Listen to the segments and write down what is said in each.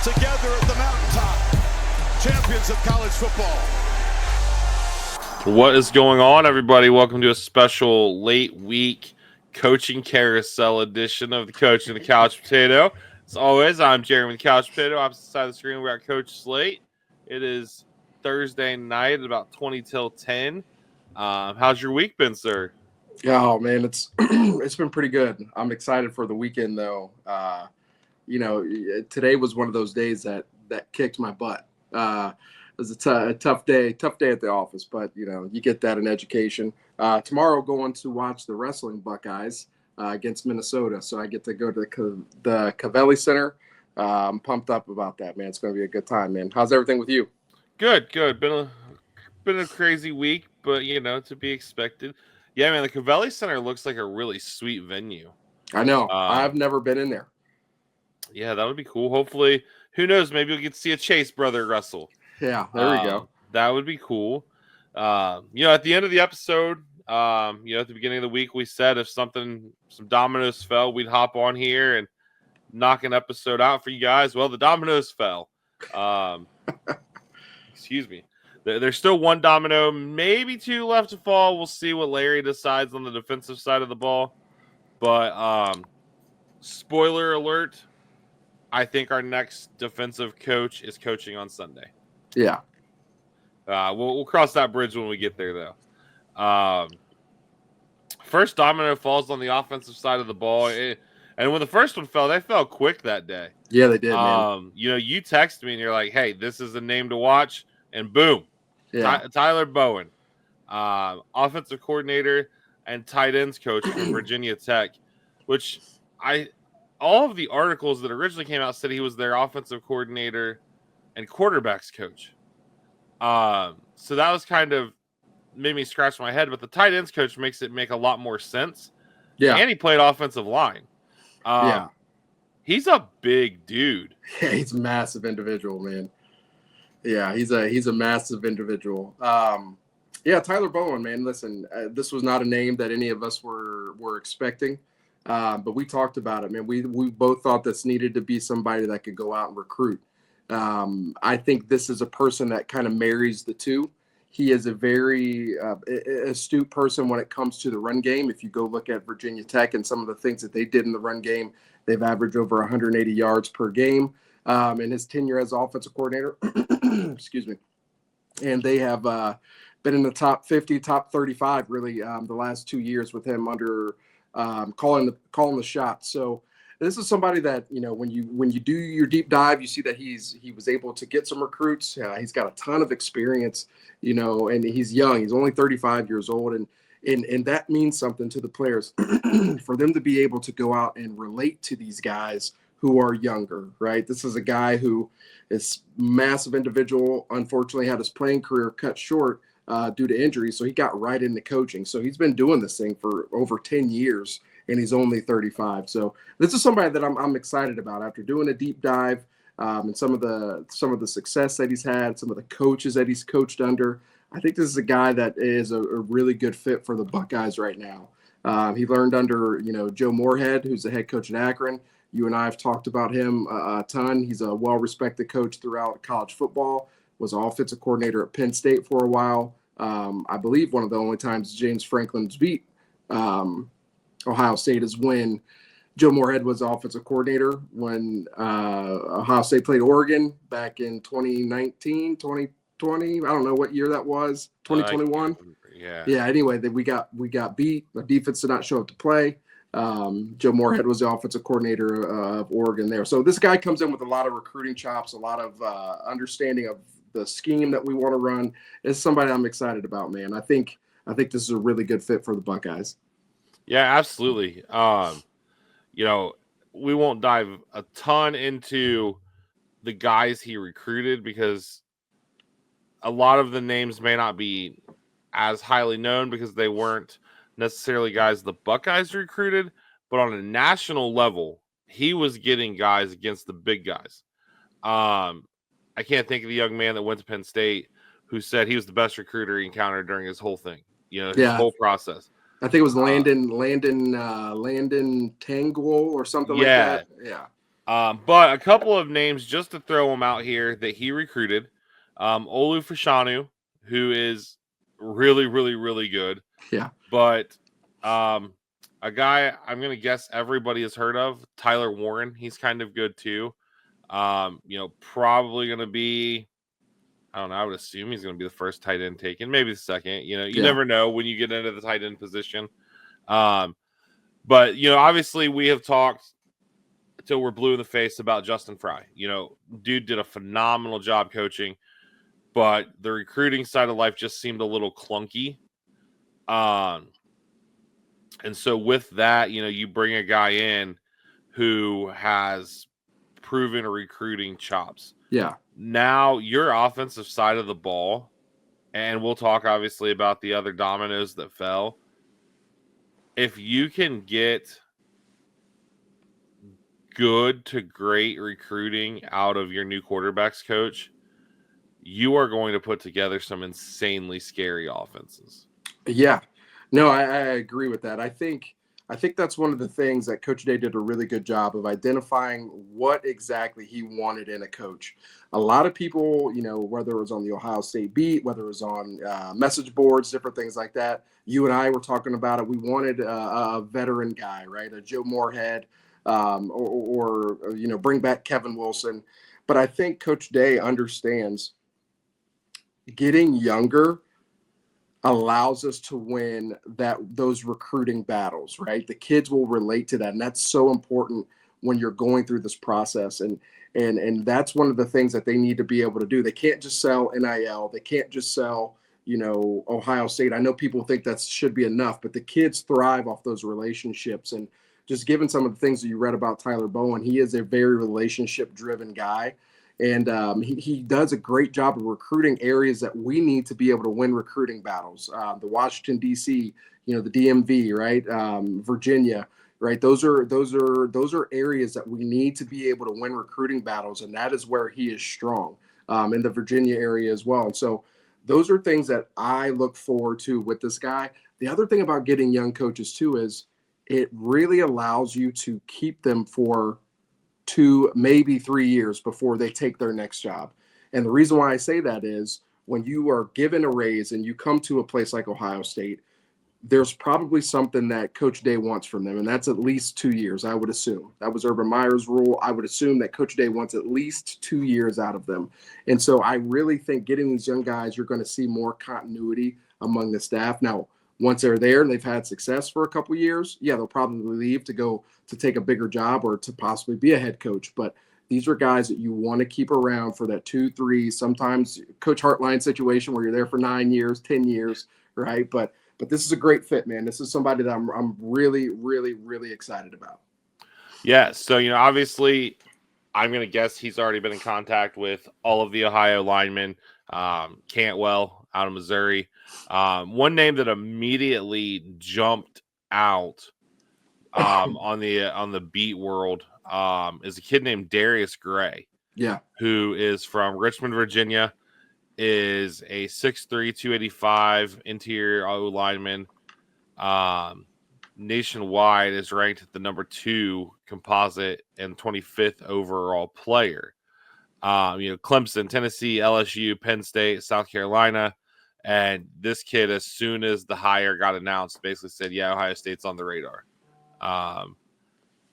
together at the mountaintop, champions of college football. What is going on, everybody? Welcome to a special late week coaching carousel edition of the Coach and the Couch Potato. As always, I'm Jeremy the Couch Potato. Opposite side of the screen, we got Coach Slate. It is Thursday night at about 20 till 10. How's your week been, sir? Oh man, it's it's been pretty good. I'm excited for the weekend though. Today was one of those days that kicked my butt. It was a tough day at the office, but you get that in education. Tomorrow going to watch the wrestling Buckeyes against Minnesota, so I get to go to the Cavelli Center. I'm pumped up about that, man. It's going to be a good time, man. How's everything with you? Good. Been a crazy week, but to be expected. Yeah, man, the Cavelli Center looks like a really sweet venue. I know. I've never been in there. Yeah, that would be cool. Hopefully, who knows? Maybe we'll get to see a Chase brother wrestle. Yeah, there we go. That would be cool. At the end of the episode, at the beginning of the week, we said if some dominoes fell, we'd hop on here and knock an episode out for you guys. Well, the dominoes fell. Excuse me. There's still one domino, maybe two left to fall. We'll see what Larry decides on the defensive side of the ball. But spoiler alert, I think our next defensive coach is coaching on Sunday. Yeah. We'll cross that bridge when we get there, though. First domino falls on the offensive side of the ball. And when the first one fell, they fell quick that day. Yeah, they did, man. You text me and you're like, hey, this is a name to watch. And boom. Yeah. Tyler Bowen, offensive coordinator and tight ends coach from Virginia Tech, which all of the articles that originally came out said he was their offensive coordinator and quarterbacks coach. So that was kind of made me scratch my head, but the tight ends coach makes it make a lot more sense. Yeah. And he played offensive line. Yeah. He's a big dude. Yeah, he's a massive individual, man. Yeah, he's a massive individual. Tyler Bowen, man. Listen, this was not a name that any of us were expecting, but we talked about it, man. We both thought this needed to be somebody that could go out and recruit. I think this is a person that kind of marries the two. He is a very astute person when it comes to the run game. If you go look at Virginia Tech and some of the things that they did in the run game, they've averaged over 180 yards per game. In his tenure as offensive coordinator, excuse me, and they have been in the top 50, top 35, really, the last 2 years with him under calling the shots. So this is somebody that when you do your deep dive, you see that he was able to get some recruits. He's got a ton of experience, and he's young. He's only 35 years old, and that means something to the players for them to be able to go out and relate to these guys who are younger, right? This is a guy who is massive individual, unfortunately had his playing career cut short due to injury, so he got right into coaching. So he's been doing this thing for over 10 years, and he's only 35. So this is somebody that I'm excited about after doing a deep dive and some of the success that he's had, some of the coaches that he's coached under. I think this is a guy that is a really good fit for the Buckeyes right now. He learned under Joe Moorhead, who's the head coach at Akron. You and I have talked about him a ton. He's a well-respected coach throughout college football, was an offensive coordinator at Penn State for a while. I believe one of the only times James Franklin's beat Ohio State is when Joe Moorhead was the offensive coordinator when Ohio State played Oregon back in 2019, 2020. I don't know what year that was, 2021. Yeah, anyway, we got beat. The defense did not show up to play. Joe Moorhead was the offensive coordinator of Oregon there. So this guy comes in with a lot of recruiting chops, a lot of understanding of the scheme that we want to run. It's somebody I'm excited about, man. I think this is a really good fit for the Buckeyes. Yeah, absolutely. We won't dive a ton into the guys he recruited because a lot of the names may not be as highly known because they weren't necessarily guys the Buckeyes recruited, but on a national level, he was getting guys against the big guys. I can't think of the young man that went to Penn State who said he was the best recruiter he encountered during his whole thing, his whole process. I think it was Landon Tangwell or something like that. Yeah. But a couple of names just to throw them out here that he recruited. Olu Fashanu, who is really, really, really good. Yeah. But a guy I'm going to guess everybody has heard of, Tyler Warren. He's kind of good too. Probably going to be, I don't know, I would assume he's going to be the first tight end taken, maybe the second. You never know when you get into the tight end position. But, obviously we have talked until we're blue in the face about Justin Fry. Dude did a phenomenal job coaching, but the recruiting side of life just seemed a little clunky. And so with that, you bring a guy in who has proven recruiting chops. Yeah. Now your offensive side of the ball, and we'll talk obviously about the other dominoes that fell. If you can get good to great recruiting out of your new quarterbacks coach, you are going to put together some insanely scary offenses. Yeah. No, I agree with that. I think that's one of the things that Coach Day did a really good job of identifying what exactly he wanted in a coach. A lot of people, whether it was on the Ohio State beat, whether it was on message boards, different things like that, you and I were talking about it. We wanted a veteran guy, right? A Joe Moorhead, or bring back Kevin Wilson. But I think Coach Day understands getting younger allows us to win those recruiting battles, right? The kids will relate to that. And that's so important when you're going through this process. And that's one of the things that they need to be able to do. They can't just sell NIL. They can't just sell, Ohio State. I know people think that should be enough, but the kids thrive off those relationships. And just given some of the things that you read about Tyler Bowen, he is a very relationship-driven guy. And he does a great job of recruiting areas that we need to be able to win recruiting battles. The Washington, D.C., the DMV, right? Virginia, right? Those are areas that we need to be able to win recruiting battles. And that is where he is strong, in the Virginia area as well. And so those are things that I look forward to with this guy. The other thing about getting young coaches too is it really allows you to keep them for 2, maybe 3 years before they take their next job. And the reason why I say that is when you are given a raise and you come to a place like Ohio State, there's probably something that Coach Day wants from them, and that's at least 2 years, I would assume. That was Urban Meyer's rule. I would assume that Coach Day wants at least 2 years out of them. And so I really think getting these young guys, you're going to see more continuity among the staff. Now, once they're there and they've had success for a couple of years, yeah, they'll probably leave to go to take a bigger job or to possibly be a head coach. But these are guys that you want to keep around for that 2, 3, sometimes Coach Hartline situation where you're there for 9 years, 10 years, right? But this is a great fit, man. This is somebody that I'm really, really, really excited about. Yeah, so, obviously I'm going to guess he's already been in contact with all of the Ohio linemen. Cantwell out of Missouri. One name that immediately jumped out on the beat world is a kid named Darius Gray. Yeah. Who is from Richmond, Virginia, is a 6'3", 285 interior O lineman. Nationwide is ranked at the number 2 composite and 25th overall player. Clemson, Tennessee, LSU, Penn State, South Carolina. And this kid, as soon as the hire got announced, basically said, yeah, Ohio State's on the radar.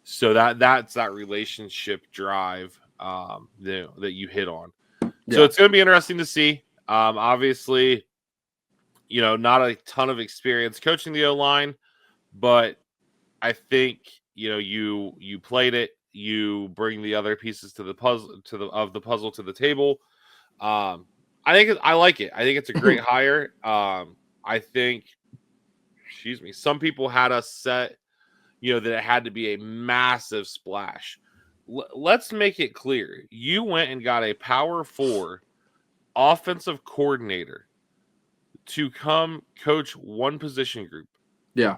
So that's that relationship drive that you hit on. Yeah. So it's going to be interesting to see. Obviously, not a ton of experience coaching the O-line, but I think, you played it. You bring the other pieces to the puzzle of the puzzle to the table. I like it. I think it's a great hire. I think, some people had us set, that it had to be a massive splash. Let's make it clear. You went and got a Power 4 offensive coordinator to come coach one position group. Yeah.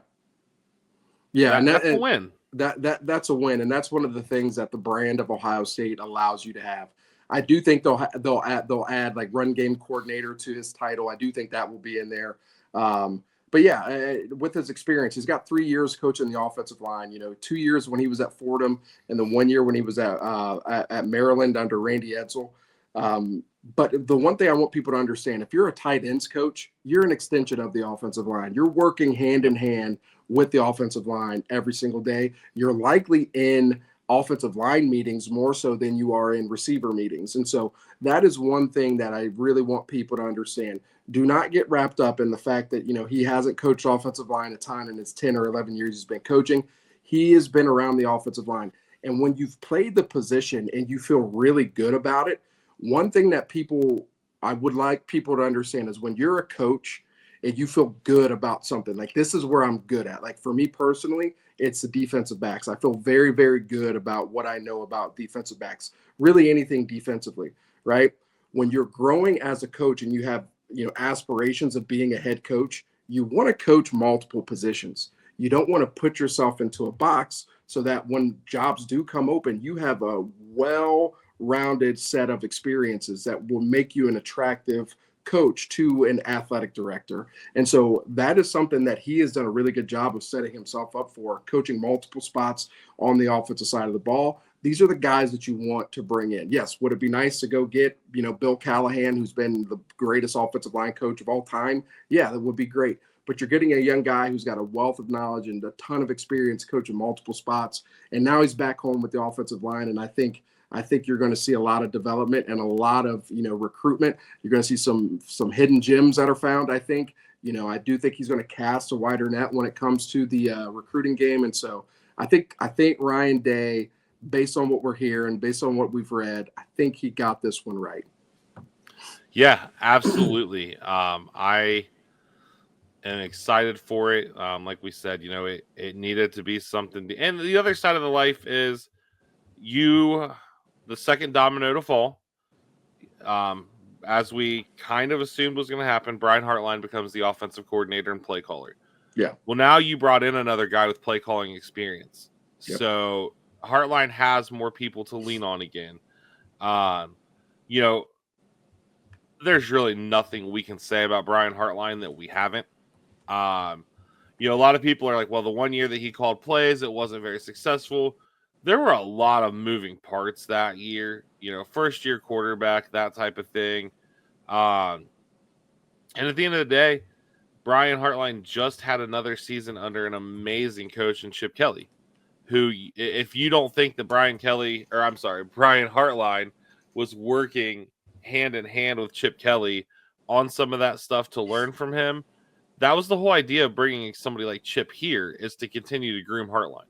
Yeah. That's a win. That's a win. And that's one of the things that the brand of Ohio State allows you to have. I do think they'll add like run game coordinator to his title. I do think that will be in there. But yeah, with his experience, he's got 3 years coaching the offensive line. 2 years when he was at Fordham, and then 1 year when he was at Maryland under Randy Edsall. But the one thing I want people to understand, if you're a tight ends coach, you're an extension of the offensive line. You're working hand in hand with the offensive line every single day. You're likely in offensive line meetings more so than you are in receiver meetings. And so that is one thing that I really want people to understand. Do not get wrapped up in the fact that, he hasn't coached offensive line a ton in his 10 or 11 years he's been coaching. He has been around the offensive line. And when you've played the position and you feel really good about it, one thing that I would like people to understand is when you're a coach and you feel good about something, like this is where I'm good at. Like for me personally, it's the defensive backs. I feel very, very good about what I know about defensive backs, really anything defensively, right? When you're growing as a coach and you have, aspirations of being a head coach, you want to coach multiple positions. You don't want to put yourself into a box so that when jobs do come open, you have a well-rounded set of experiences that will make you an attractive coach to an athletic director. And so that is something that he has done a really good job of setting himself up for, coaching multiple spots on the offensive side of the ball. These are the guys that you want to bring in. Yes, would it be nice to go get, Bill Callahan, who's been the greatest offensive line coach of all time? Yeah, that would be great. But you're getting a young guy who's got a wealth of knowledge and a ton of experience coaching multiple spots. And now he's back home with the offensive line. And I think you're going to see a lot of development and a lot of, recruitment. You're going to see some hidden gems that are found, I think. I do think he's going to cast a wider net when it comes to the recruiting game. And so I think Ryan Day, based on what we're hearing, based on what we've read, I think he got this one right. Yeah, absolutely. I am excited for it. Like we said, it needed to be something. And the other side of the life is the second domino to fall. As we kind of assumed was going to happen, Brian Hartline becomes the offensive coordinator and play caller. Yeah. Well, now you brought in another guy with play calling experience. Yep. So Hartline has more people to lean on again. There's really nothing we can say about Brian Hartline that we haven't. A lot of people are like, well, the 1 year that he called plays, it wasn't very successful. There were a lot of moving parts that year, first year quarterback, that type of thing. And at the end of the day, Brian Hartline just had another season under an amazing coach in Chip Kelly, who, if you don't think that Brian Hartline was working hand in hand with Chip Kelly on some of that stuff to learn from him, that was the whole idea of bringing somebody like Chip here, is to continue to groom Hartline.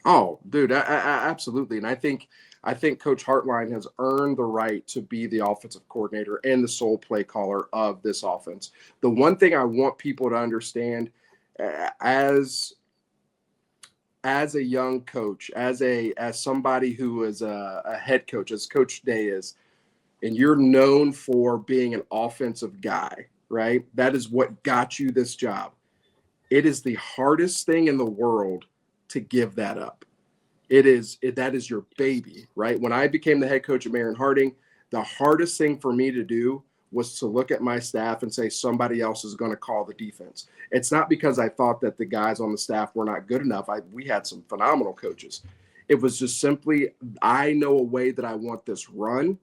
Oh, dude, absolutely. And I think Coach Hartline has earned the right to be the offensive coordinator and the sole play caller of this offense. The one thing I want people to understand, as a young coach, as somebody who is a head coach, as Coach Day is, and you're known for being an offensive guy, right? That is what got you this job. It is the hardest thing in the world to give that up. That is your baby, right? When I became the head coach at Marion Harding, the hardest thing for me to do was to look at my staff and say somebody else is going to call the defense. It's not because I thought that the guys on the staff were not good enough. We had some phenomenal coaches. It was just simply, I know a way that I want this run,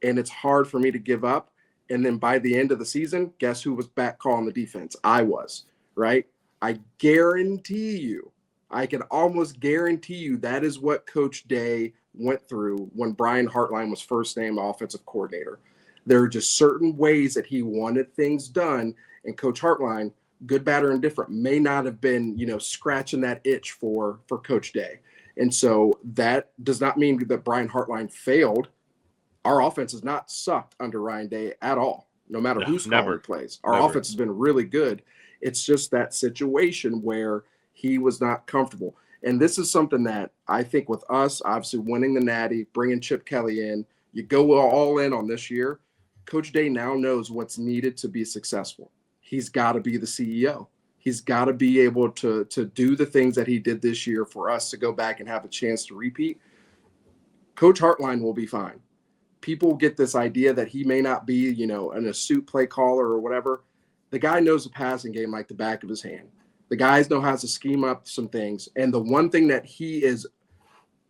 and it's hard for me to give up. And then by the end of the season, guess who was back calling the defense? I was, right? I can almost guarantee you that is what Coach Day went through when Brian Hartline was first named offensive coordinator. There are just certain ways that he wanted things done, and Coach Hartline, good, bad, or indifferent, may not have been, scratching that itch for Coach Day. And so that does not mean that Brian Hartline failed. Our offense has not sucked under Ryan Day at all, no matter who's calling the plays. Our offense has been really good. It's just that situation where he was not comfortable. And this is something that I think with us, obviously winning the Natty, bringing Chip Kelly in, you go all in on this year. Coach Day now knows what's needed to be successful. He's got to be the CEO. He's got to be able to do the things that he did this year for us to go back and have a chance to repeat. Coach Hartline will be fine. People get this idea that he may not be, an astute play caller or whatever. The guy knows the passing game like the back of his hand. The guys know how to scheme up some things. And the one thing that he is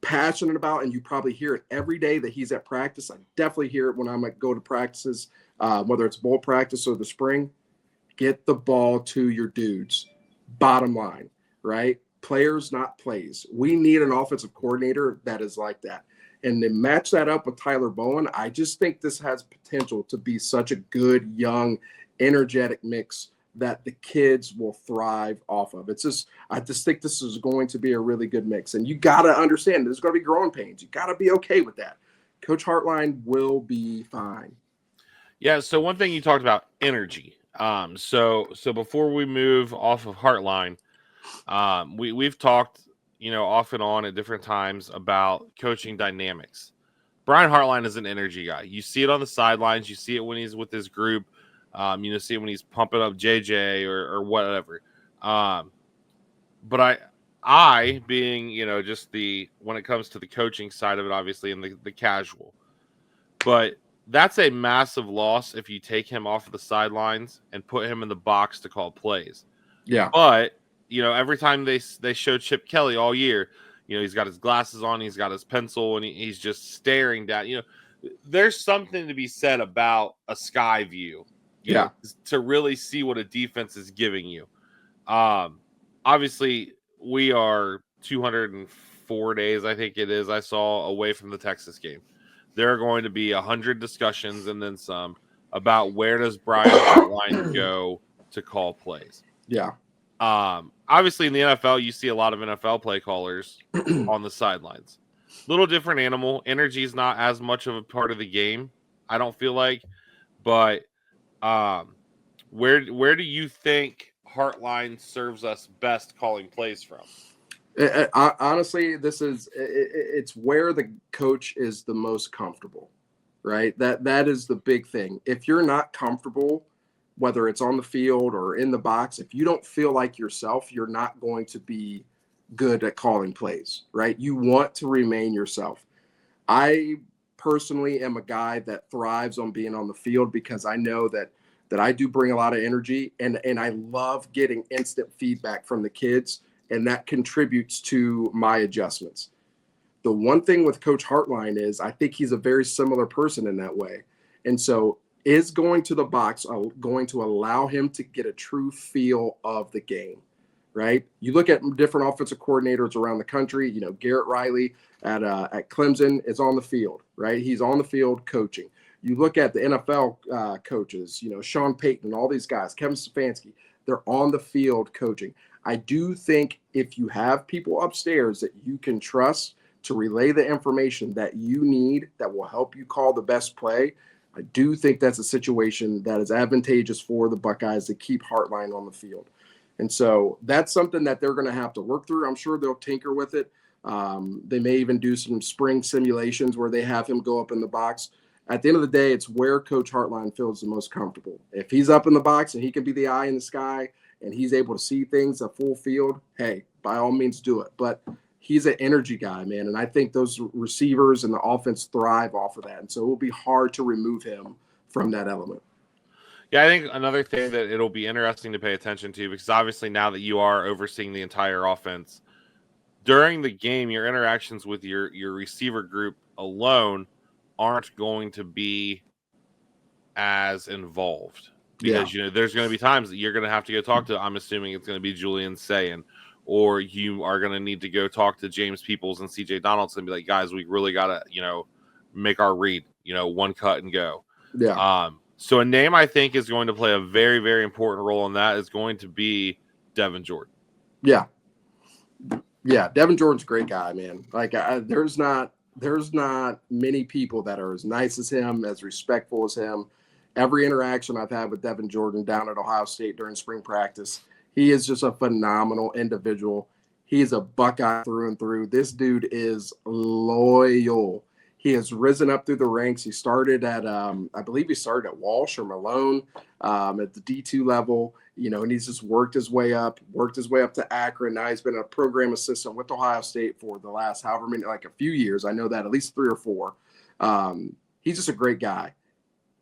passionate about, and you probably hear it every day that he's at practice. I definitely hear it when I'm go to practices, whether it's bowl practice or the spring. Get the ball to your dudes. Bottom line, right? Players, not plays. We need an offensive coordinator that is like that. And to match that up with Tyler Bowen, I just think this has potential to be such a good, young, energetic mix that the kids will thrive off of. I just think this is going to be a really good mix. And you got to understand there's going to be growing pains. You got to be okay with that. Coach Hartline will be fine. Yeah. So one thing you talked about, energy. So before we move off of Hartline, we've talked, off and on at different times about coaching dynamics. Brian Hartline is an energy guy. You see it on the sidelines. You see it when he's with his group. See it when he's pumping up JJ or whatever. But I being, just when it comes to the coaching side of it, obviously, and the casual, but that's a massive loss if you take him off of the sidelines and put him in the box to call plays. Yeah. But, every time they show Chip Kelly all year, he's got his glasses on, he's got his pencil, and he's just staring down. There's something to be said about a sky view. To really see what a defense is giving you. Obviously, we are 204 days, I think it is, I saw, away from the Texas game. There are going to be 100 discussions and then some about where does Brian Hartline go to call plays. Yeah. Obviously, in the NFL, you see a lot of NFL play callers on the sidelines. Little different animal. Energy is not as much of a part of the game, I don't feel like. But where do you think Hartline serves us best calling plays from? Honestly, it's where the coach is the most comfortable, right? That is the big thing. If you're not comfortable, whether it's on the field or in the box, if you don't feel like yourself, you're not going to be good at calling plays, right? You want to remain yourself. I personally am a guy that thrives on being on the field because I know that I do bring a lot of energy and I love getting instant feedback from the kids, and that contributes to my adjustments. The one thing with Coach Hartline is I think he's a very similar person in that way. And so is going to the box going to allow him to get a true feel of the game, right? You look at different offensive coordinators around the country, Garrett Riley at Clemson is on the field, right? He's on the field coaching. You look at the NFL coaches, Sean Payton, all these guys, Kevin Stefanski, they're on the field coaching. I do think if you have people upstairs that you can trust to relay the information that you need that will help you call the best play, I do think that's a situation that is advantageous for the Buckeyes to keep Hartline on the field. And so that's something that they're going to have to work through. I'm sure they'll tinker with it. They may even do some spring simulations where they have him go up in the box. At the end of the day, it's where Coach Hartline feels the most comfortable. If he's up in the box and he can be the eye in the sky and he's able to see things a full field, hey, by all means do it. But he's an energy guy, man, and I think those receivers and the offense thrive off of that. And so it will be hard to remove him from that element. Yeah, I think another thing that it'll be interesting to pay attention to, because obviously now that you are overseeing the entire offense, during the game, your interactions with your receiver group alone aren't going to be as involved. Because, there's going to be times that you're going to have to go talk to, I'm assuming it's going to be Julian Sayin, or you are going to need to go talk to James Peoples and CJ Donaldson and be like, guys, we really got to, make our read, one cut and go. Yeah. So a name I think is going to play a very, very important role in that is going to be Devin Jordan. Yeah. Yeah. Devin Jordan's a great guy, man. Like there's not many people that are as nice as him, as respectful as him. Every interaction I've had with Devin Jordan down at Ohio State during spring practice, he is just a phenomenal individual. He's a Buckeye through and through. This dude is loyal. He has risen up through the ranks. He started at, I believe he started at Walsh or Malone at the D2 level, and he's just worked his way up to Akron. Now he's been a program assistant with Ohio State for the last however many, like a few years. I know that at least 3 or 4. He's just a great guy.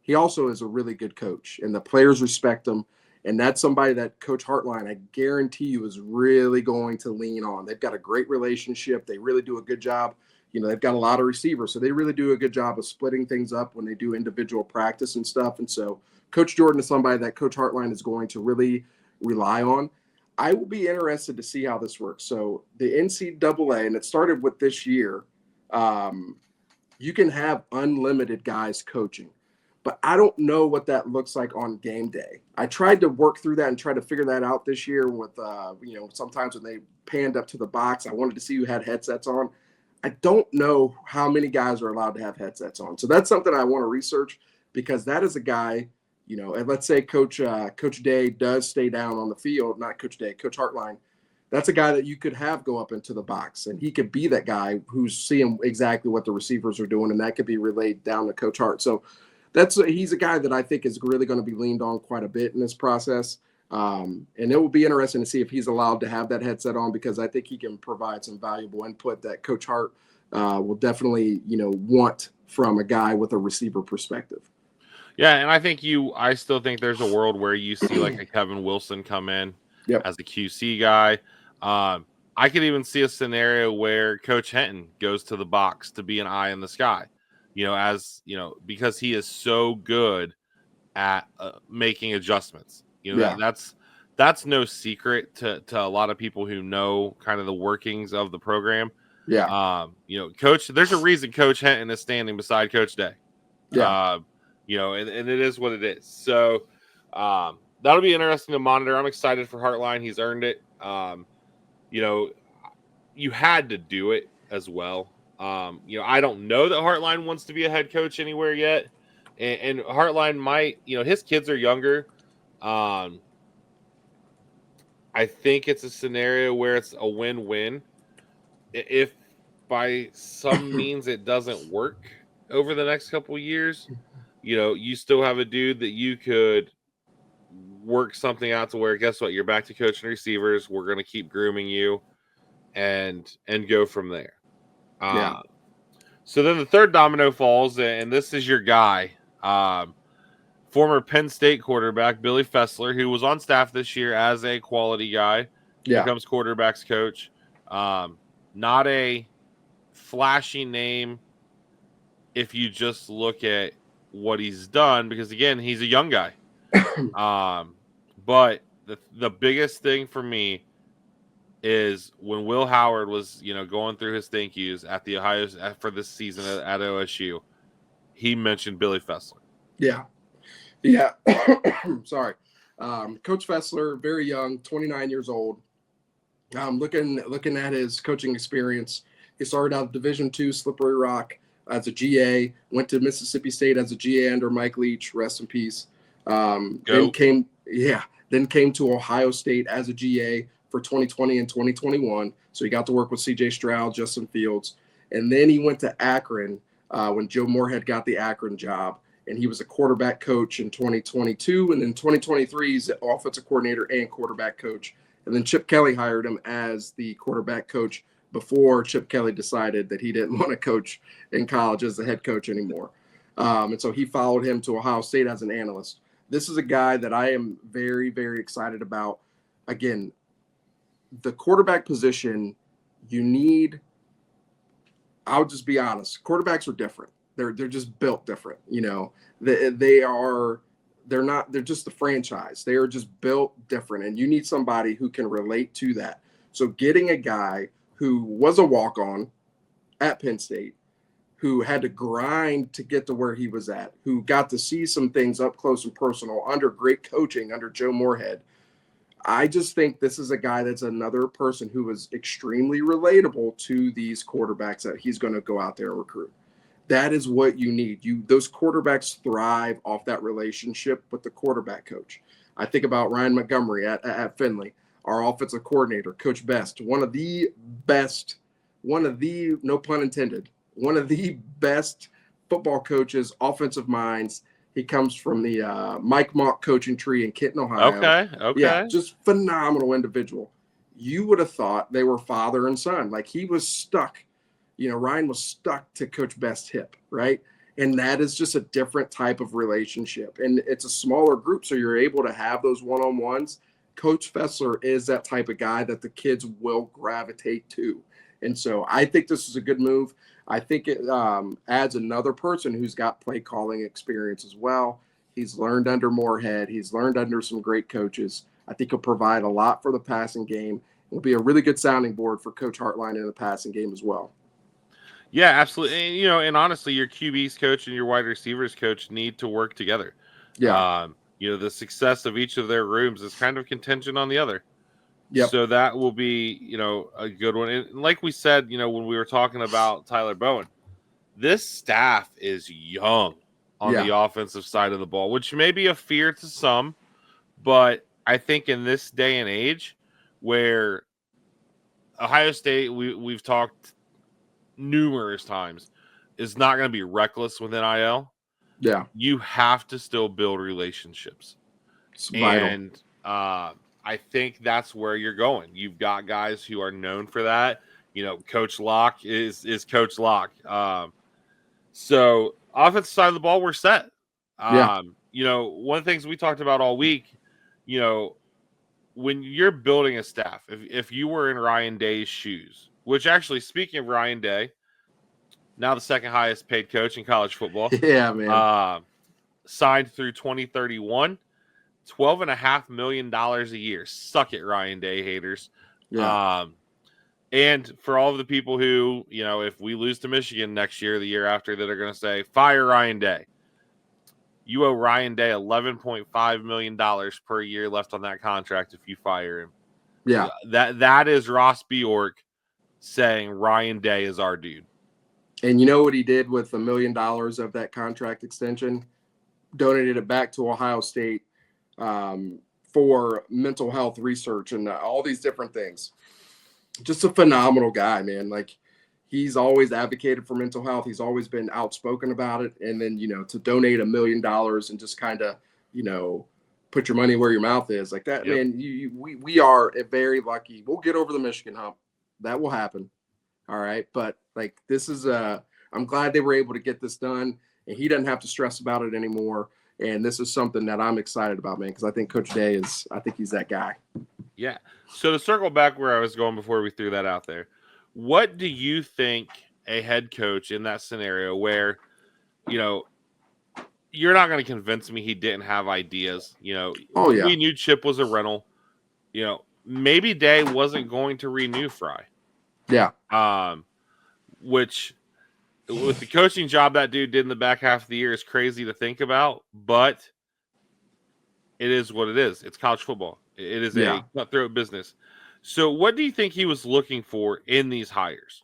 He also is a really good coach, and the players respect him. And that's somebody that Coach Hartline, I guarantee you, is really going to lean on. They've got a great relationship. They really do a good job. They've got a lot of receivers, so they really do a good job of splitting things up when they do individual practice and stuff. And so Coach Jordan is somebody that Coach Hartline is going to really rely on. I will be interested to see how this works. So the NCAA, and it started with this year, you can have unlimited guys coaching. But I don't know what that looks like on game day. I tried to work through that and try to figure that out this year with, sometimes when they panned up to the box, I wanted to see who had headsets on. I don't know how many guys are allowed to have headsets on. So that's something I want to research, because that is a guy, and let's say Coach Day does stay down on the field, not Coach Day, Coach Hartline. That's a guy that you could have go up into the box, and he could be that guy who's seeing exactly what the receivers are doing, and that could be relayed down to Coach Hart. So he's a guy that I think is really going to be leaned on quite a bit in this process. And it will be interesting to see if he's allowed to have that headset on, because I think he can provide some valuable input that Coach Hart will definitely, want from a guy with a receiver perspective. Yeah, and I still think there's a world where you see like a Kevin Wilson come in as a QC guy. I could even see a scenario where Coach Henton goes to the box to be an eye in the sky. Because he is so good at making adjustments. That's no secret to a lot of people who know kind of the workings of the program. Yeah. Coach, there's a reason Coach Henton is standing beside Coach Day. Yeah. And it is what it is. So that'll be interesting to monitor. I'm excited for Hartline. He's earned it. You had to do it as well. I don't know that Hartline wants to be a head coach anywhere yet. And Hartline might, his kids are younger. I think it's a scenario where it's a win-win. If by some means it doesn't work over the next couple of years, you still have a dude that you could work something out to where, guess what, you're back to coaching receivers. We're going to keep grooming you and go from there. So then the third domino falls, and this is your guy, former Penn State quarterback Billy Fesler, who was on staff this year as a quality guy, becomes quarterbacks coach. Not a flashy name if you just look at what he's done, because again, he's a young guy. But the biggest thing for me is when Will Howard was, going through his thank yous at the Ohio for this season at OSU, he mentioned Billy Fesler. Yeah. Sorry. Coach Fesler, very young, 29 years old. Looking at his coaching experience, he started out Division II Slippery Rock as a GA, went to Mississippi State as a GA under Mike Leach, rest in peace. Then came to Ohio State as a GA for 2020 and 2021. So he got to work with CJ Stroud, Justin Fields. And then he went to Akron when Joe Moorhead got the Akron job. And he was a quarterback coach in 2022. And then 2023, he's the offensive coordinator and quarterback coach. And then Chip Kelly hired him as the quarterback coach before Chip Kelly decided that he didn't want to coach in college as the head coach anymore. And so he followed him to Ohio State as an analyst. This is a guy that I am very, very excited about. Again, the quarterback position, I'll just be honest, quarterbacks are different. They're just built different. They're just the franchise. They are just built different. And you need somebody who can relate to that. So getting a guy who was a walk-on at Penn State, who had to grind to get to where he was at, who got to see some things up close and personal under great coaching under Joe Moorhead. I just think this is a guy that's another person who is extremely relatable to these quarterbacks that he's going to go out there and recruit. That is what you need. Those quarterbacks thrive off that relationship with the quarterback coach. I think about Ryan Montgomery at Findlay, our offensive coordinator, Coach Best, one of the, no pun intended, one of the best football coaches, offensive minds. He comes from the Mike Mock coaching tree in Kenton, Ohio. Okay. Yeah, just phenomenal individual. You would have thought they were father and son. Like he was stuck. Ryan was stuck to Coach Best's hip, right? And that is just a different type of relationship. And it's a smaller group, so you're able to have those one-on-ones. Coach Fesler is that type of guy that the kids will gravitate to. And so I think this is a good move. I think it adds another person who's got play calling experience as well. He's learned under Moorhead. He's learned under some great coaches. I think he'll provide a lot for the passing game. It'll be a really good sounding board for Coach Hartline in the passing game as well. Yeah, absolutely. And, and honestly, your QB's coach and your wide receivers coach need to work together. Yeah. The success of each of their rooms is kind of contingent on the other. Yep. So that will be, a good one. And like we said, when we were talking about Tyler Bowen, this staff is young on the offensive side of the ball, which may be a fear to some, but I think in this day and age where Ohio State, we've talked numerous times, is not going to be reckless with NIL. Yeah. You have to still build relationships. It's vital. And I think that's where you're going. You've got guys who are known for that. Coach Locke is Coach Locke. So offensive side of the ball, we're set. One of the things we talked about all week, when you're building a staff, if you were in Ryan Day's shoes, which actually, speaking of Ryan Day, now the second highest paid coach in college football. Yeah, man. Signed through 2031, $12.5 million a year. Suck it, Ryan Day haters. Yeah. And for all of the people who, if we lose to Michigan next year, the year after, that are going to say, fire Ryan Day. You owe Ryan Day $11.5 million per year left on that contract if you fire him. Yeah. That is Ross Bjork saying Ryan Day is our dude. And you know what he did with $1 million of that contract extension? Donated it back to Ohio State for mental health research and all these different things. Just a phenomenal guy, man. Like, he's always advocated for mental health. He's always been outspoken about it. And then, to donate $1 million and just kind of, put your money where your mouth is like that, Yep. man, we are very lucky. We'll get over the Michigan hump. That will happen. All right. But like, this is I'm glad they were able to get this done, and he doesn't have to stress about it anymore. And this is something that I'm excited about, man, because I think Coach Day I think he's that guy. Yeah. So to circle back where I was going before we threw that out there, what do you think a head coach in that scenario where, you're not going to convince me he didn't have ideas, Oh, yeah. We knew Chip was a rental, maybe Day wasn't going to renew Fry. Yeah. Which with the coaching job that dude did in the back half of the year is crazy to think about, but it is what it is. It's college football. It is a cutthroat business. So what do you think he was looking for in these hires?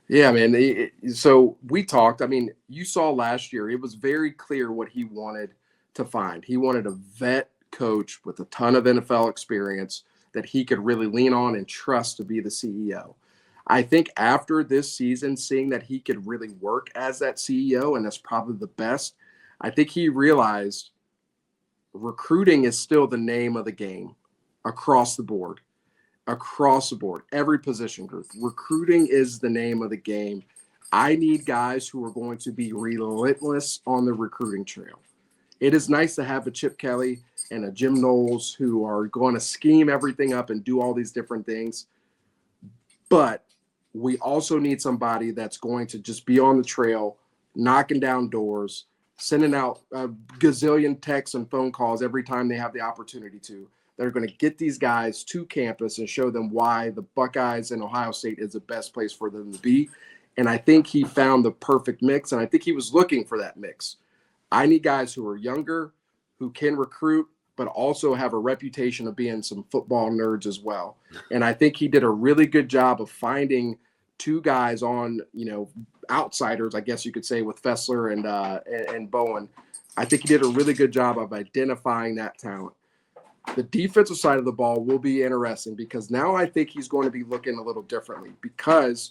Yeah, man. So we talked. I mean, you saw last year, it was very clear what he wanted to find. He wanted a vet coach with a ton of NFL experience that he could really lean on and trust to be the CEO. I think after this season, seeing that he could really work as that CEO, and that's probably the best, I think he realized recruiting is still the name of the game across the board. Every position group. Recruiting is the name of the game. I need guys who are going to be relentless on the recruiting trail. It is nice to have a Chip Kelly and a Jim Knowles who are going to scheme everything up and do all these different things. But we also need somebody that's going to just be on the trail, knocking down doors, sending out a gazillion texts and phone calls every time they have the opportunity to. They're going to get these guys to campus and show them why the Buckeyes and Ohio State is the best place for them to be. And I think he found the perfect mix, and I think he was looking for that mix. I need guys who are younger, who can recruit, but also have a reputation of being some football nerds as well. And I think he did a really good job of finding two guys on, outsiders, I guess you could say, with Fesler and Bowen. I think he did a really good job of identifying that talent. The defensive side of the ball will be interesting because now I think he's going to be looking a little differently because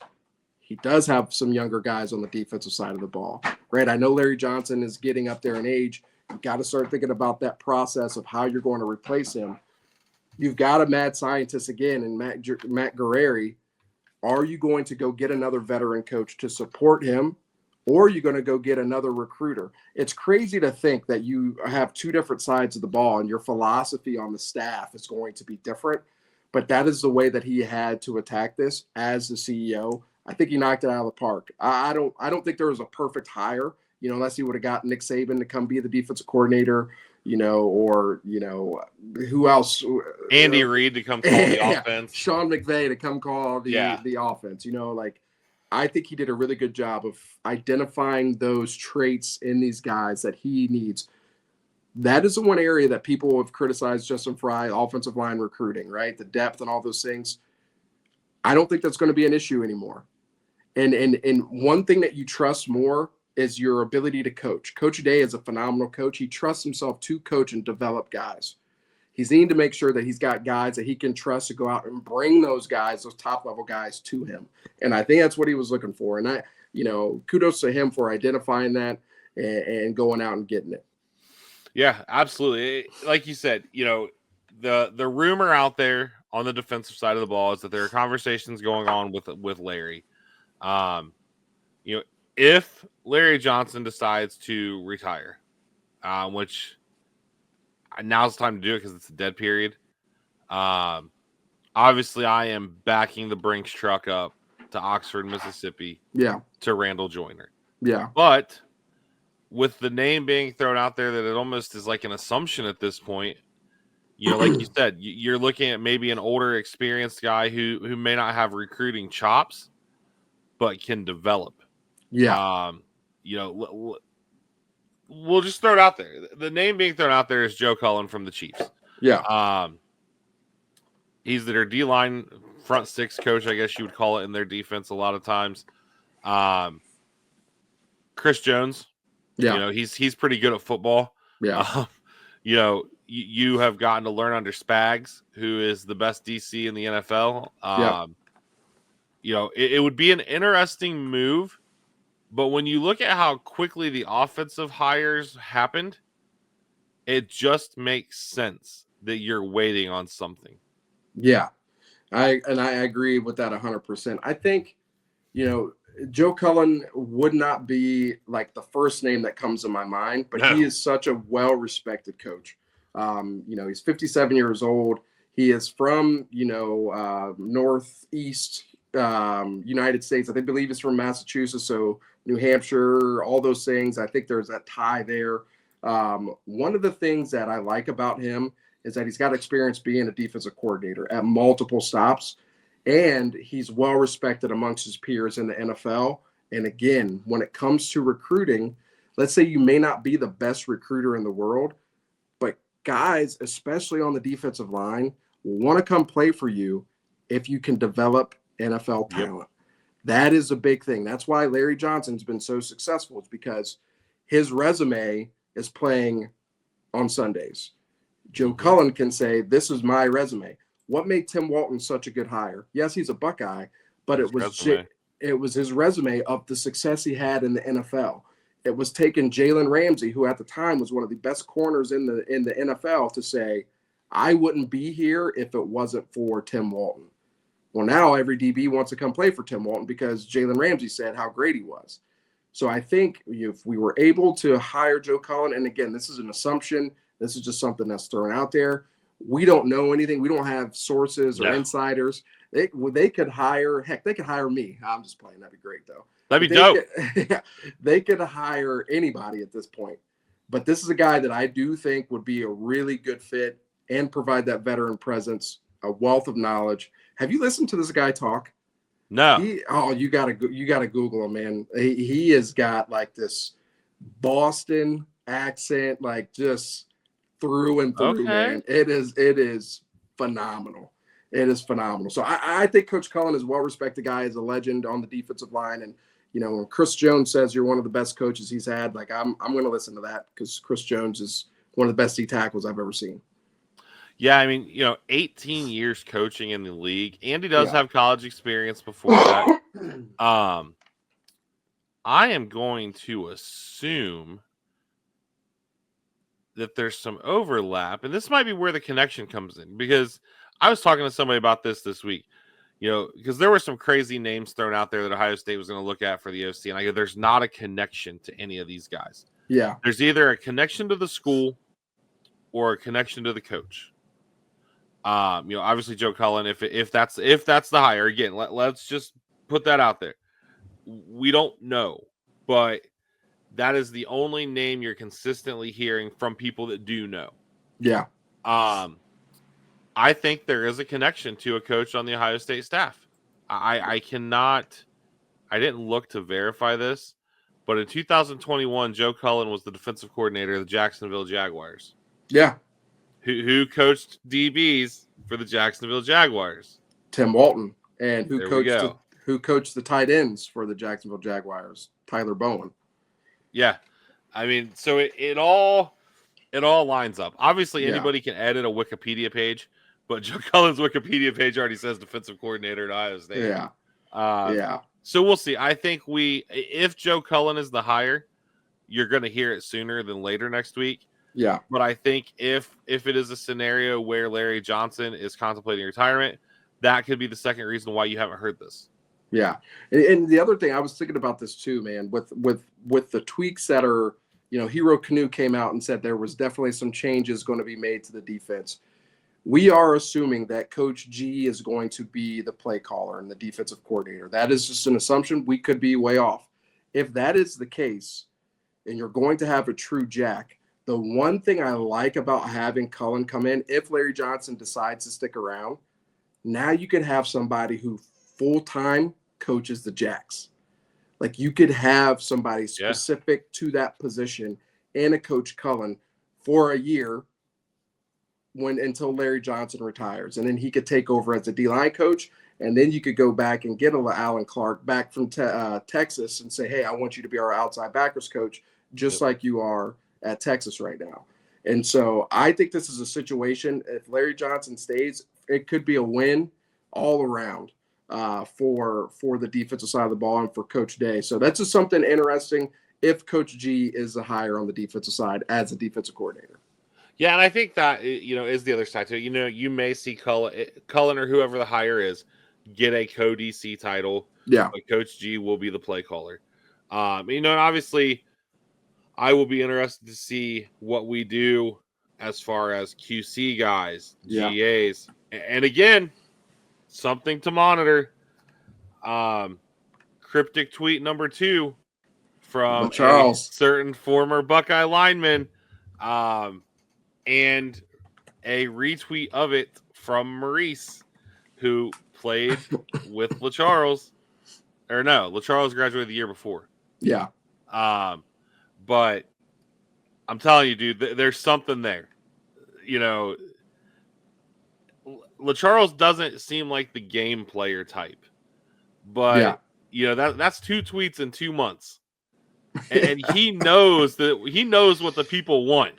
he does have some younger guys on the defensive side of the ball, right? I know Larry Johnson is getting up there in age. You got to start thinking about that process of how you're going to replace him. You've got a mad scientist again in Matt Guerrieri. Are you going to go get another veteran coach to support him, or you're going to go get another recruiter. It's crazy to think that you have two different sides of the ball and your philosophy on the staff is going to be different. But that is the way that he had to attack this as the CEO. I think he knocked it out of the park. I don't think there was a perfect hire, unless he would have got Nick Saban to come be the defensive coordinator, or who else? Andy Reid to come call the offense. Sean McVay to come call the offense. I think he did a really good job of identifying those traits in these guys that he needs. That is the one area that people have criticized Justin Fry, offensive line recruiting, right? The depth and all those things. I don't think that's going to be an issue anymore. And one thing that you trust more is your ability to coach. Coach Day is a phenomenal coach. He trusts himself to coach and develop guys. He's needing to make sure that he's got guys that he can trust to go out and bring those guys, those top-level guys, to him. And I think that's what he was looking for. And kudos to him for identifying that and going out and getting it. Yeah, absolutely. Like you said, the rumor out there on the defensive side of the ball is that there are conversations going on with Larry. If Larry Johnson decides to retire, which now's the time to do it because it's a dead period. Obviously, I am backing the Brinks truck up to Oxford, Mississippi. Yeah. To Randall Joyner. Yeah. But with the name being thrown out there, that it almost is like an assumption at this point. Like you said, you're looking at maybe an older, experienced guy who may not have recruiting chops, but can develop. Yeah. We'll just throw it out there. The name being thrown out there is Joe Cullen from the Chiefs. Yeah. He's their D-line front six coach, I guess you would call it, in their defense a lot of times. Chris Jones. Yeah. He's pretty good at football. Yeah. You have gotten to learn under Spags, who is the best DC in the NFL. It would be an interesting move, but when you look at how quickly the offensive hires happened, it just makes sense that you're waiting on something. Yeah. I agree with that 100%. I think, Joe Cullen would not be like the first name that comes to my mind, but He is such a well-respected coach. He's 57 years old. He is from, Northeast United States. I believe he's from Massachusetts, so New Hampshire, all those things. I think there's that tie there. One of the things that I like about him is that he's got experience being a defensive coordinator at multiple stops. And he's well respected amongst his peers in the NFL. And again, when it comes to recruiting, let's say you may not be the best recruiter in the world, but guys, especially on the defensive line, want to come play for you if you can develop NFL talent. Yep. That is a big thing. That's why Larry Johnson's been so successful. It's because his resume is playing on Sundays. Joe Cullen can say, this is my resume. What made Tim Walton such a good hire? Yes, he's a Buckeye, but it was his resume of the success he had in the NFL. It was taking Jalen Ramsey, who at the time was one of the best corners in the NFL, to say, I wouldn't be here if it wasn't for Tim Walton. Well, now every DB wants to come play for Tim Walton because Jalen Ramsey said how great he was. So I think if we were able to hire Joe Cullen, and again, this is an assumption, this is just something that's thrown out there. We don't know anything. We don't have sources or insiders. They could hire, they could hire me. I'm just playing. That'd be great, though. That'd be dope. They could hire anybody at this point. But this is a guy that I do think would be a really good fit and provide that veteran presence, a wealth of knowledge. Have you listened to this guy talk? No. You gotta Google him, man. He has got like this Boston accent, like just through and through, man. It is phenomenal. It is phenomenal. So I think Coach Cullen is a well-respected guy, is a legend on the defensive line. And, when Chris Jones says you're one of the best coaches he's had, like I'm going to listen to that because Chris Jones is one of the best D tackles I've ever seen. Yeah, I mean, 18 years coaching in the league. Andy does have college experience before that. I am going to assume that there's some overlap, and this might be where the connection comes in, because I was talking to somebody about this week. because there were some crazy names thrown out there that Ohio State was going to look at for the OC, and I go, there's not a connection to any of these guys. Yeah. There's either a connection to the school or a connection to the coach. Obviously Joe Cullen, if that's the hire, again, let's just put that out there. We don't know, but that is the only name you're consistently hearing from people that do know. Yeah. I think there is a connection to a coach on the Ohio State staff. I didn't look to verify this, but in 2021, Joe Cullen was the defensive coordinator of the Jacksonville Jaguars. Yeah. Who coached DBs for the Jacksonville Jaguars? Tim Walton. And who coached the tight ends for the Jacksonville Jaguars? Tyler Bowen. Yeah. I mean, so it all lines up. Obviously, anybody can edit a Wikipedia page, but Joe Cullen's Wikipedia page already says defensive coordinator at Ohio State. Yeah. So we'll see. I think if Joe Cullen is the hire, you're going to hear it sooner than later next week. Yeah. But I think if it is a scenario where Larry Johnson is contemplating retirement, that could be the second reason why you haven't heard this. Yeah. And the other thing, I was thinking about this too, man, with the tweaks that are, Hero Canoe came out and said there was definitely some changes going to be made to the defense. We are assuming that Coach G is going to be the play caller and the defensive coordinator. That is just an assumption. We could be way off. If that is the case, and you're going to have a true jack, the one thing I like about having Cullen come in, if Larry Johnson decides to stick around, now you can have somebody who full-time coaches the Jacks. Like you could have somebody specific to that position and a Coach Cullen for a year until Larry Johnson retires. And then he could take over as a D-line coach. And then you could go back and get Alan Clark back from Texas and say, hey, I want you to be our outside backers coach, just like you are at Texas right now. And so I think this is a situation, if Larry Johnson stays, it could be a win all around for the defensive side of the ball and for Coach Day. So that's just something interesting if Coach G is the hire on the defensive side as a defensive coordinator. Yeah, and I think that, is the other side to it. You may see Cullen or whoever the hire is get a co-DC title. Yeah. But Coach G will be the play caller. And obviously I will be interested to see what we do as far as QC guys, GAs. And again, something to monitor. Cryptic tweet number 2 from a certain former Buckeye lineman. And a retweet of it from Maurice, who played with LaCharles. Or no, LaCharles graduated the year before. Yeah. But I'm telling you, dude, there's something there. LaCharles doesn't seem like the game player type. But, that's 2 tweets in 2 months. And he knows what the people want.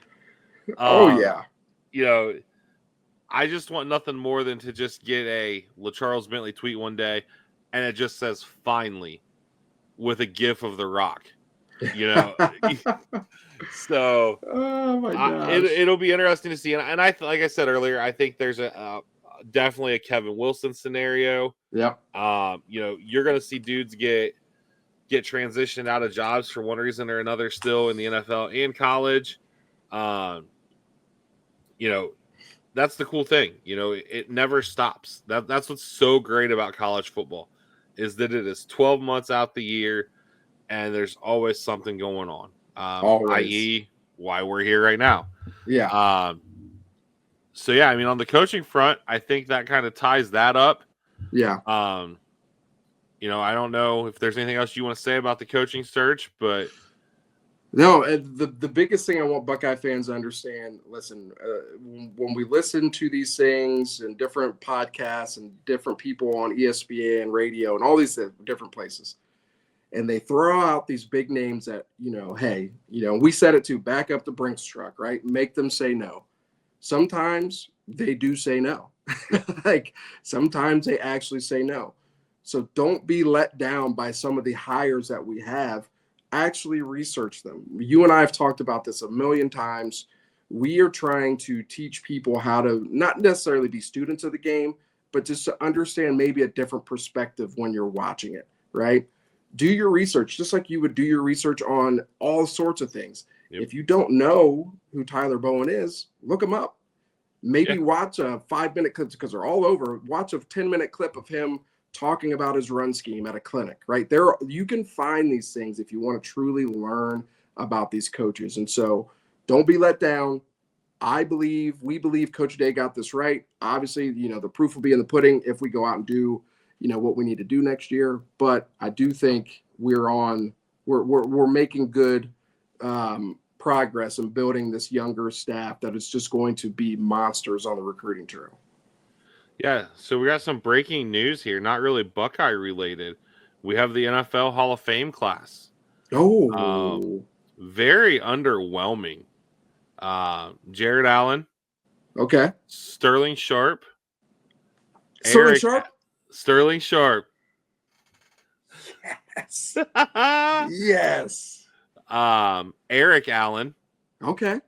I just want nothing more than to just get a LaCharles Bentley tweet one day, and it just says "finally" with a GIF of The Rock. So oh my gosh. It'll be interesting to see. And like I said earlier, I think there's definitely a Kevin Wilson scenario. Yep. You're going to see dudes get transitioned out of jobs for one reason or another still in the NFL and college. That's the cool thing. It never stops. That's what's so great about college football is that it is 12 months out the year and there's always something going on. I.e. why we're here right now. Yeah. On the coaching front, I think that kind of ties that up. Yeah. I don't know if there's anything else you want to say about the coaching search, but no, the biggest thing I want Buckeye fans to understand, listen, when we listen to these things and different podcasts and different people on ESPN and radio and all these different places, and they throw out these big names that, hey, we said it too, back up the Brinks truck, right? Make them say no. Sometimes they do say no. Like sometimes they actually say no. So don't be let down by some of the hires that we have. Actually research them. You and I have talked about this a million times. We are trying to teach people how to not necessarily be students of the game, but just to understand maybe a different perspective when you're watching it, right? Do your research, just like you would do your research on all sorts of things. Yep. If you don't know who Tyler Bowen is, look him up. Maybe watch a 5-minute clip, because they're all over. Watch a 10-minute clip of him talking about his run scheme at a clinic, right? There, you can find these things if you want to truly learn about these coaches. And so don't be let down. We believe Coach Day got this right. Obviously, the proof will be in the pudding if we go out and do, what we need to do next year. But I do think we're making good progress in building this younger staff that is just going to be monsters on the recruiting trail. Yeah, so we got some breaking news here, not really Buckeye related. We have the NFL Hall of Fame class. Oh, very underwhelming. Jared Allen. Okay. Sterling Sharp. Sterling Sharp? Yes. Yes. Eric Allen. Okay.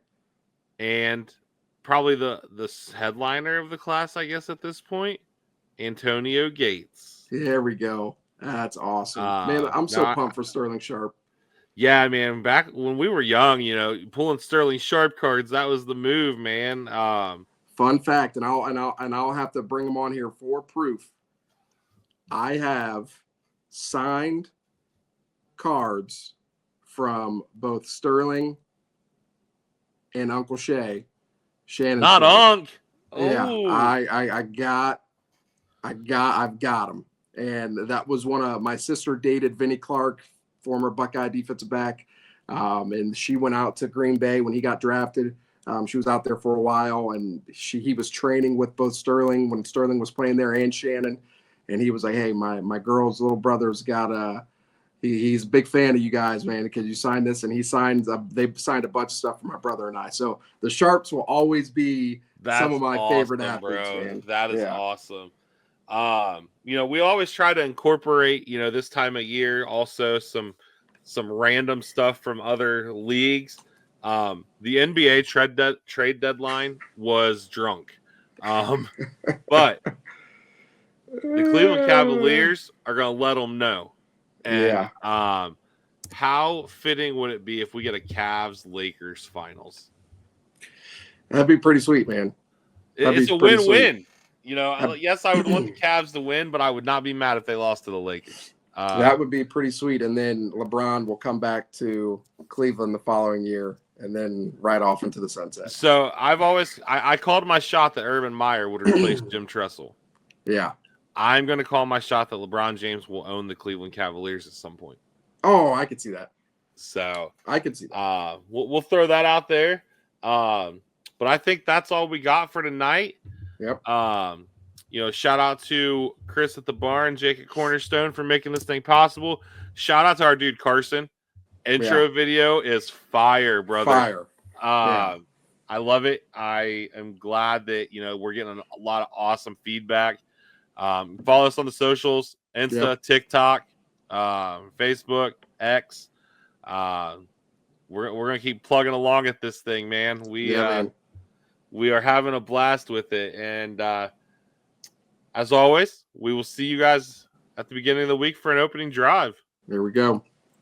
And probably the headliner of the class, I guess, at this point, Antonio Gates. There we go. That's awesome. Man, I'm so pumped for Sterling Sharp. Yeah, man. Back when we were young, pulling Sterling Sharp cards, that was the move, man. Fun fact, and I'll have to bring them on here for proof. I have signed cards from both Sterling and Uncle Shay. Shannon. Not Shay. Unc. Yeah, Oh. I've got them, and that was one of my sister dated Vinnie Clark, former Buckeye defensive back, and she went out to Green Bay when he got drafted. She was out there for a while, and he was training with both Sterling when Sterling was playing there and Shannon, and he was like, "Hey, my girl's little brother's got he's a big fan of you guys, man, because you signed this," and they signed a bunch of stuff for my brother and I. So the Sharps will always be some of my favorite athletes, bro. man. That is awesome. We always try to incorporate, this time of year, also some random stuff from other leagues. The NBA trade deadline was drunk. But the Cleveland Cavaliers are going to let them know. And how fitting would it be if we get a Cavs-Lakers finals? That'd be pretty sweet, man. It's a win-win. Yes, I would want the Cavs to win, but I would not be mad if they lost to the Lakers. That would be pretty sweet. And then LeBron will come back to Cleveland the following year and then right off into the sunset. So I called my shot that Urban Meyer would replace Jim Tressel. Yeah. I'm going to call my shot that LeBron James will own the Cleveland Cavaliers at some point. Oh, I could see that. So I could see that. We'll throw that out there. But I think that's all we got for tonight. Yep. Shout out to Chris at the barn, Jake at Cornerstone for making this thing possible. Shout out to our dude Carson. Intro video is fire, brother. Fire. I love it. I am glad that we're getting a lot of awesome feedback. Follow us on the socials: Insta, TikTok, Facebook, X. We're gonna keep plugging along at this thing, man. We are having a blast with it, and as always, we will see you guys at the beginning of the week for an opening drive. There we go.